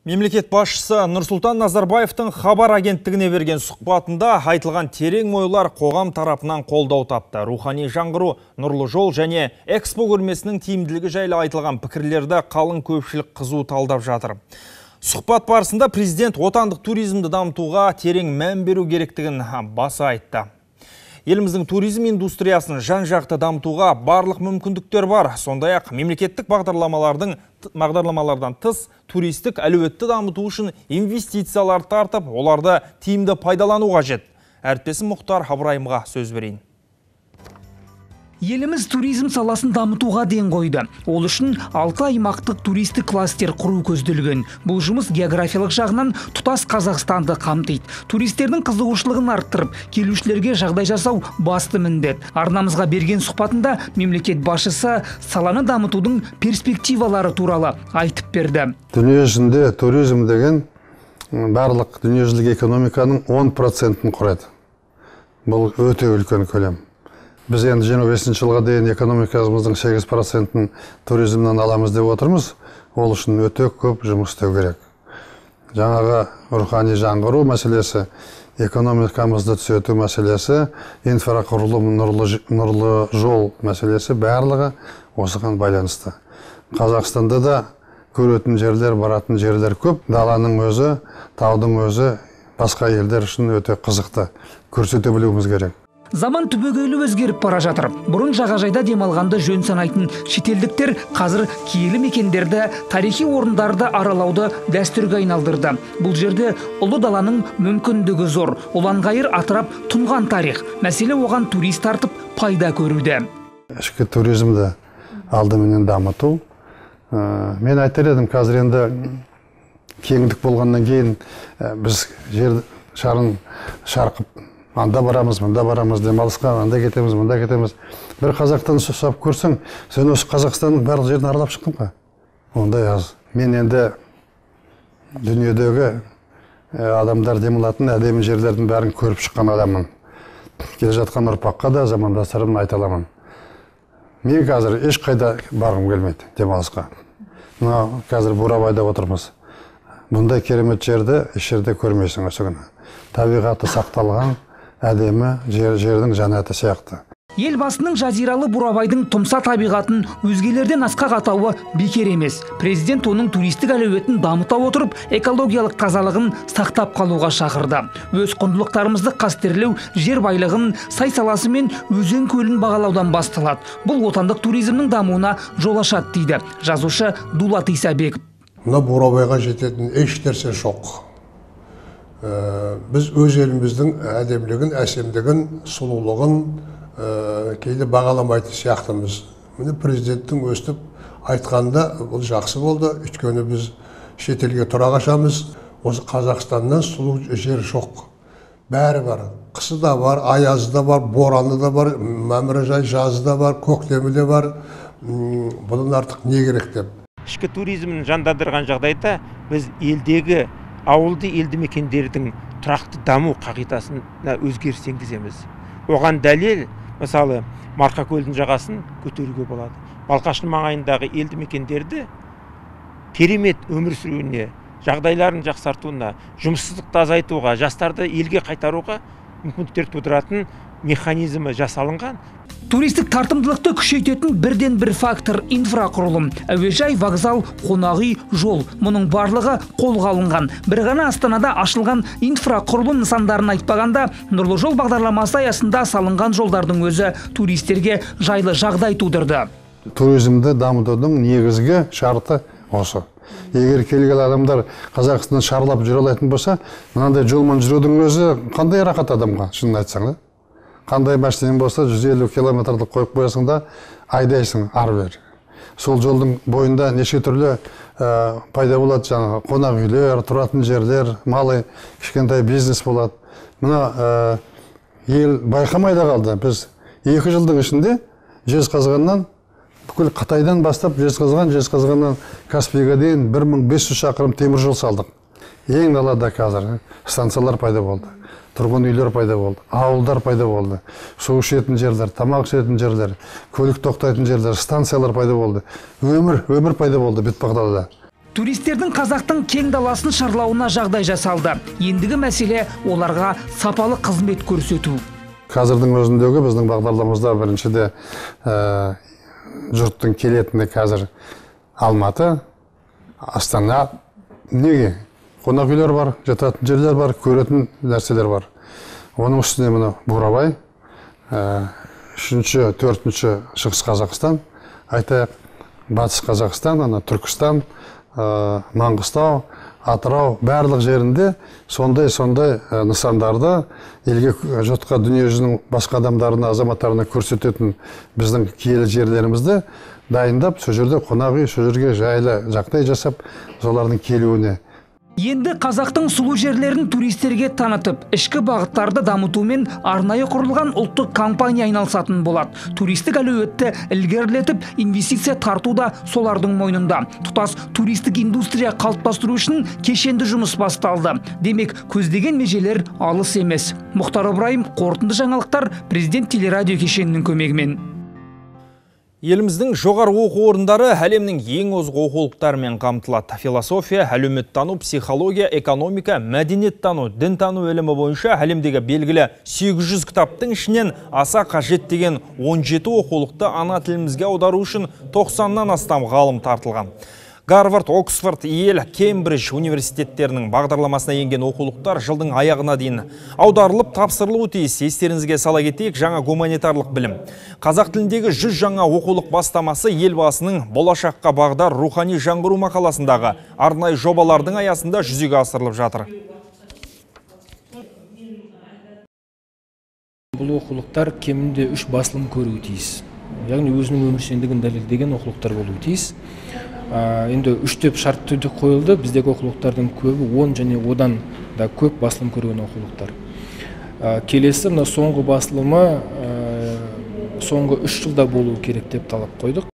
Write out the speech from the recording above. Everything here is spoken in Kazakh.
Мемлекет басшысы Нұрсұлтан Назарбаевтың хабар агенттігіне берген сұхбатында айтылған терең ойлар қоғам тарапынан қолдау тапты. Рухани жаңғыру, нұрлы жол және экспо көрмесінің тиімділігі жайлы айтылған пікірлерді қалың көпшілік қызу талдап жатыр. Сұхбат барысында президент отандық туризмді дамытуға терең мән беру керектігін баса айтты. Еліміздің туризм индустриясын жан-жақты дамытуға барлық мүмкіндіктер бар. Сондай-ақ мемлекеттік бағдарламалардан тыс туристік әлеуетті дамыту үшін инвестициялар тартып, оларды тиімді пайдалану қажет. Әріптесім Мұхтар Абырайымға сөз берейін. Еліміз туризм саласын дамытуға ден қойды. Ол үшін 6 аймақтық туристік кластер құру көзделген. Бұл жұмыс географиялық жағынан тұтас Қазақстанды қамтиды. Туристердің қызығушылығын арттырып, келушілерге жағдай жасау басты міндет. Арнамызға берген сұхбатында мемлекет басшысы саланы дамытудың перспективалары туралы айтып берді. Дүниежүзінде туризм деген барлық дүниежүзілік экономиканың 10%-ін құрайды. Бұл өте үлкен көлем. Біз енді 25 жылға дейін экономикамыздың 8%-ін туризмнен аламыз деп отырмыз. Ол үшін өте көп жұмыс істеу керек. Жаңағы рухани жаңғыру мәселесі, экономикамызды түзету мәселесі, инфрақұрылым, нұрлы жол мәселесі барлығы осыған байланысты. Қазақстанда да көретін жерлер, баратын жерлер көп. Даланың өзі, таудың өзі басқа елдер үшін өте қызықты. Көрсете білуіміз керек. Заман түбегейлі өзгеріп бара жатыр. Бұрын жағажайда демалғанды жөн санайтын шетелдіктер қазір киелі мекендерді, тарихи орындарды аралауды дәстүрге айналдырды. Бұл жерде ұлы даланың мүмкіндігі зор. Ұланғайыр атырап тұнған тарих. Мәселе оған турист тартып пайда көруде. Ішкі туризмді алдыменен дамыту. Мен айтар едім, қазір енді кеңдік болғаннан кейін біз жер шарын шарқып анда барамыз, мында барамыз, демалысқа, анда кетеміз, мында кетеміз. Бір Қазақтан сұсап көрсең, сен осы Қазақстанның барлық жерін аралап шықтың ба? Ондай аз. Мен енді дүниедегі адамдар демалатын әдемі жерлердің бәрін көріп шыққан адаммын. Келе жатқан ұрпаққа да замандастарымды айта аламын. Мен қазір ешқайда барғым келмейді демалысқа. Мына қазір Бурабайда отырмыз. Бұндай керемет жерді еш жерде көрмейсің осы күні. Табиғаты сақталған әдемі жердің жанаты сияқты. Елбасының жазиралы Бурабайдың тұмса табиғатын өзгелерден асқақ атауы бекер емес. Президент оның туристік әлеуетін дамыта отырып, экологиялық тазалығын сақтап қалуға шақырды. Өз құндылықтарымызды қастерлеу жер байлығын, сай саласы мен өзен көлін бағалаудан басталады. Бұл отандық туризмнің дамуына жол ашады дейді жазушы Дулат Исабеков. Мына Бурабайға жететін еш нәрсе жоқ. Біз өз еліміздің әдемілігін, әсемдігін, сұлулығын кейде бағаламайтын сияқтымыз. Міне президенттің өстіп айтқанда бұл жақсы болды. Өйткені біз шетелге тұра қашамыз. Осы Қазақстаннан сұлу жер жоқ. Бәрі бар. Қысы да бар, аязы да бар, бораны да бар, мамыражай жазы да бар, көктемі де бар. Бұдан артық не керек деп. Ішкі туризмін жандандырған жағдайда біз елдегі ауылды елді мекендердің тұрақты даму қағидасына өзгеріс енгіземіз. Оған дәлел, мысалы, Марқакөлдің жағасын көтеруге болады. Балқаштың маңайындағы елді мекендерді керемет өмір сүруіне, жағдайларын жақсартуына, жұмыссыздықты азайтуға, жастарды елге қайтаруға мүмкіндіктер тудыратын механизмі жасалынған. Туристік тартымдылықты күшейтетін бірден бір фактор инфрақұрылым. Әуежай, вокзал, қонақүй, жол. Мұның барлығы қолға алынған. Бір ғана Астанада ашылған инфрақұрылым нысандарын айтпағанда, Нұрлы жол бағдарламасы аясында салынған жолдардың өзі туристерге жайлы жағдай тудырды. Туризмді дамытудың негізгі шарты осы. Егер келген адамдар Қазақстаннан шарлап жүре алатын болса, мынандай жолмен жүрудің өзі қандай рақат адамға, шынын айтсаң да. Қандай машинаң болса 150 километрлік қойып қоясың да айдайсың ары-бері. Сол жолдың бойында неше түрлі пайда болады, жаңағы қонақ үйлер, тұратын жерлер, малы кішкентай бизнес болады. Мына ел байқамайда қалды. Біз 2 жылдың ішінде Жезқазғаннан бүкіл Қытайдан бастап Жезқазғаннан Каспийға дейін 1500 шақырым темір жол салдық. Ең далада қазір станциялар пайда болды. Тұрғын үйлер пайда болды, ауылдар пайда болды. Су ішетін жерлер, тамақ ішетін жерлер, көлік тоқтайтын жерлер, станциялар пайда болды. Өмір пайда болды Бетпақдалада. Туристердің қазақтың кең даласын шарлауына жағдай жасалды. Ендігі мәселе оларға сапалы қызмет көрсету. Қазірдің өзіндегі біздің бағдарламамызда біріншіде жұрттың келетіні қазір Алматы, Астана, неге? Қонақ үйлер бар, жататын жерлер бар, көретін нәрселер бар. Оның үстіне мына Бурабай, 3-ші, 4-ші Шығыс Қазақстан, айтайық, Батыс Қазақстан, Түркістан, Маңғыстау, Атырау, барлық жерінде сондай нысандарды елге жұртқа дүниежүзінің басқа адамдарына, азаматтарына көрсететін біздің киелі жерлерімізді дайындап, сол жерде қонақ үй, сол жерге жайлы жағдай жасап, солардың келуіне. Енді қазақтың сұлу жерлерін туристерге танытып, ішкі бағыттарды дамытумен арнайы құрылған ұлттық компания айналысатын болады. Туристік әлеуетті ілгерілетіп, инвестиция тарту да солардың мойнында. Тұтас туристік индустрия қалыптастыру үшін кешенді жұмыс басталды. Демек, көздеген межелер алыс емес. Мұхтар Ыбырайым, қорытынды жаңалықтар, Президент телерадио кешенінің көмегімен. Еліміздің жоғары оқу орындары әлемнің ең озық оқулықтарымен қамтылады. Философия, әлеуметтану, психология, экономика, мәдениеттану, дінтану ілімі бойынша әлемдегі белгілі 800 кітаптың ішінен аса қажет деген 17 оқулықты ана тілімізге аудару үшін 90-нан астам ғалым тартылған. Гарвард, Оксфорд, Йель, Кембридж университеттерінің бағдарламасына енген оқулықтар жылдың аяғына дейін аударылып тапсырылуы тиіс. Естеріңізге сала кетейік, жаңа гуманитарлық білім. Қазақ тіліндегі 100 жаңа оқулық бастамасы елбасының болашаққа бағдар рухани жаңғыру мақаласындағы арнайы жобалардың аясында жүзеге асырылып жатыр. Бұл оқулықтар кемінде 3 басылым көруі тиіс. Яғни өзінің өміршеңдігін дәлелдеген оқулықтар болуы тиіс. Енді 3 шарт түрде қойылды. Біздегі оқулықтардың көбі 10 және одан да көп басылым көрген оқулықтар. Келесі соңғы басылымы соңғы 3 жылда болуы керек деп талап қойдық.